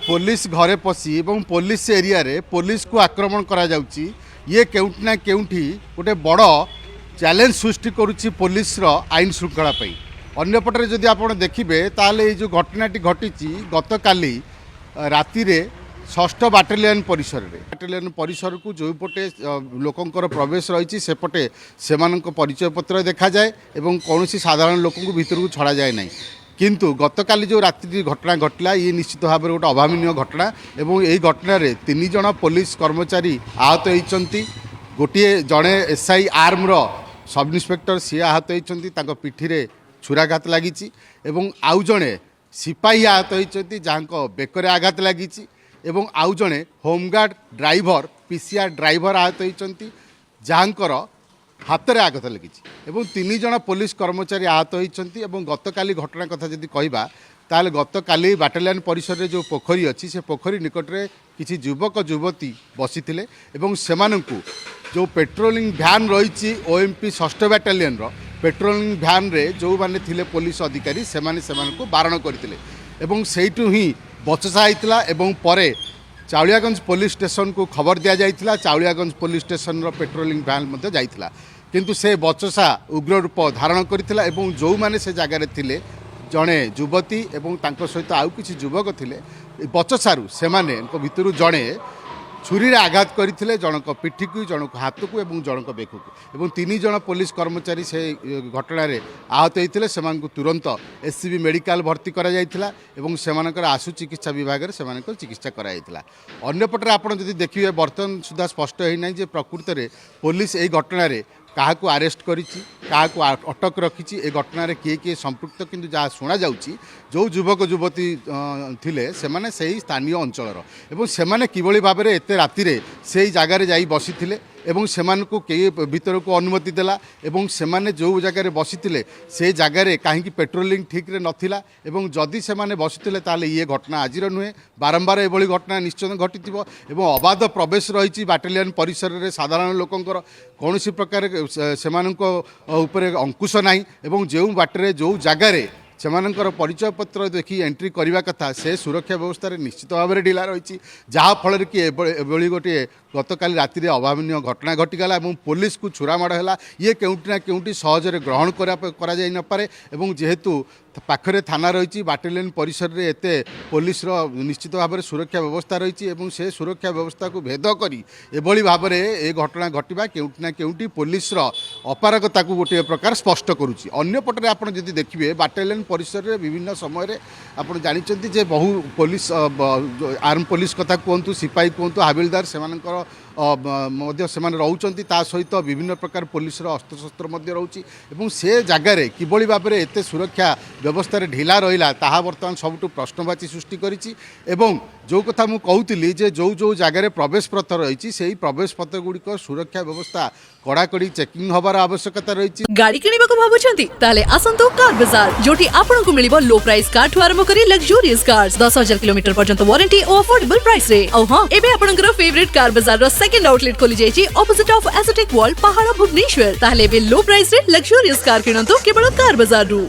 Police घरे पशि और police area रे पुलिस को आक्रमण करा जाउची ये केउटी ना केउटी गोटे बड़ चैलेंज सृष्टि करुच्ची पुलिस रो आईन श्रृंखला पई। अन्यपटे जदि आप देखिए ताले जो घटनाटी घटी गत काली राति रे 6ठ बाटालियन परिसर को जो पटे लोकंकर प्रवेश रही सेपटे से परिचय पत्र देखा जाए एवं कौन साधारण लोक भीतर को छड़ा जाए ना। किंतु गत काली जो रात्रि घटना घटला ये निश्चित भाव में गोटे अभावन घटना एवं यही घटन 3 जन पुलिस कर्मचारी आहत होती। गोटे जड़े एसआई आर्म रो सब इन्स्पेक्टर सी आहत होती पिठी रे छुराघात लगी एवं आउ जड़े सिपाही आहत होती जहाँ बेकर आघात लगी एवं आउ जड़े होमगार्ड ड्राइवर पीसीआर ड्राइवर आहत होती जहाँकर हाथ में आघात लगी एवं 3 जन पुलिस कर्मचारी आहत होती। गत काली घटना कथा जदि कहबा ताले गत काली बाटालियन परिसर रे जो पोखरी अच्छी से पोखरी निकट में किसी युवक युवती बसी एवं सेमानंकु जो पेट्रोलिंग भ्यान रही ओएमपी 6ठ बाटालियन रो पेट्रोलिंग भ्यान रे जो माने थिले पुलिस अधिकारी सेमाने बारण करथिले एवं सेइटु ही बचसा होता एवं परे चाउलियागंज पुलिस स्टेशन को खबर दि जाइथिला। चाउलियागंज पुलिस स्टेशन रो पेट्रोलिंग भ्यान मध्य जाइथिला किंतु से बचसा उग्र रूप धारण करथिला एवं जो माने से जगह रे थिले जड़े युवती एवं तांको सहित आउ किछि युवक थिले बचसारू सेमाने भितरु जड़े छुरी रे आघात करथिले जनक पिठी को जनक हाथ को एवं जनक बेक को एवं 3 जन पुलिस कर्मचारी से घटना रे आहत होते सेमानकु तुरंत एससीबी मेडिकल भर्ती करा जायथिला एवं सेमानकर आशु चिकित्सा विभाग रे सेमानकर चिकित्सा करा जायथिला। अन्यपटे आपण जदि देखिए बर्तमान सुधा स्पष्ट होई नै जे प्रकृत रे पुलिस एई घटना रे काहाकू अरेस्ट करिछि काहाकू अटक रखिछि ए घटना रे किए संपृक्त किंतु जहाँ शुणा जाउछि जो युवक युवती थिले सेमाने सेही स्थानीय अंचलर एवं सेमाने किभଳି भाबरे एते राति रे सेही जगह रे जाई बसिथिले एवं सेमानकु के भीतर को अनुमति देला एवं सेमाने जो जगह बसीथिले से जगह रे काहेकि पेट्रोलिंग ठीक रे नथिला एवं जदि सेमाने बसीथिले ताले ये घटना आजिर नुहे बारंबार एभली घटना निश्चय घटिथिबो एवं अबाध प्रवेश रही बाटालियन परिसर रे साधारण लोकंकर कौनसी प्रकार सेमाननको ऊपर अंकुश नाही एवं जो बाटरे जो जगह रे सेमानଙ୍କର परिचय पत्र देखी एंट्री करने कथा से सुरक्षा व्यवस्था रे निश्चित भाव में ढिला रही जहाँ फल कि एभली गोटे गत काली राति रे अभावन घटना घटीगला और पुलिस को छुरामाड़ है ये केउटी ना केउटी सहजरे ग्रहण करा जाई न पारे एवं जेहेतु पाखरे थाना रही बाटालियन परिसर रे एते पुलिस रो निश्चित भाव में सुरक्षा व्यवस्था रही एवं से सुरक्षा व्यवस्था को भेद करी एभली भाव में ए घटना घटवा केउटी ना केउटी पुलिस रो अपारगता को गोटे प्रकार स्पष्ट करुच्ची। अन्यपटे आप जदि देखिए बाटालियन परिसर रे विभिन्न समय आप जानते जे बहु पुलिस आर्म पुलिस कथा कहतु सिपाही कहतु हाबिलदार सेमानकर रोचंती ता सहित विभिन्न प्रकार पुलिस अस्त्रशस्त्र रोचे एवं से जगार किभली भाव में एत सुरक्षा व्यवस्था ढिला रहा ताहा बर्तमान सबुठ प्रश्नवाची सृष्टि करिछि एवं जो कथा मु कहूली जे जो जगार प्रवेश पथ रही से प्रवेश पथ गुड़िक सुरक्षा व्यवस्था कड़ाकड़ी चेकिंग हबार आवश्यकता रही। गाड़ी किनिबा को भाबुछंती ताले आसंतो कार बाजार जोटी आपनको मिलिबो लो प्राइस कार ठु आरंभ करी लग्जरियस कार्स 10,000 किलोमीटर पर्यंत वारंटी और अफोर्डेबल प्राइस रे औ हां एबे आपनकर फेवरेट कार बाजार रो सेकंड आउटलेट खोली जायछि ऑपोजिट ऑफ एसोटेक वॉल पहाड़ भुवनेश्वर ताले बे लो प्राइस रे लग्जरियस कार किनंतो केवल कार बाजार रु।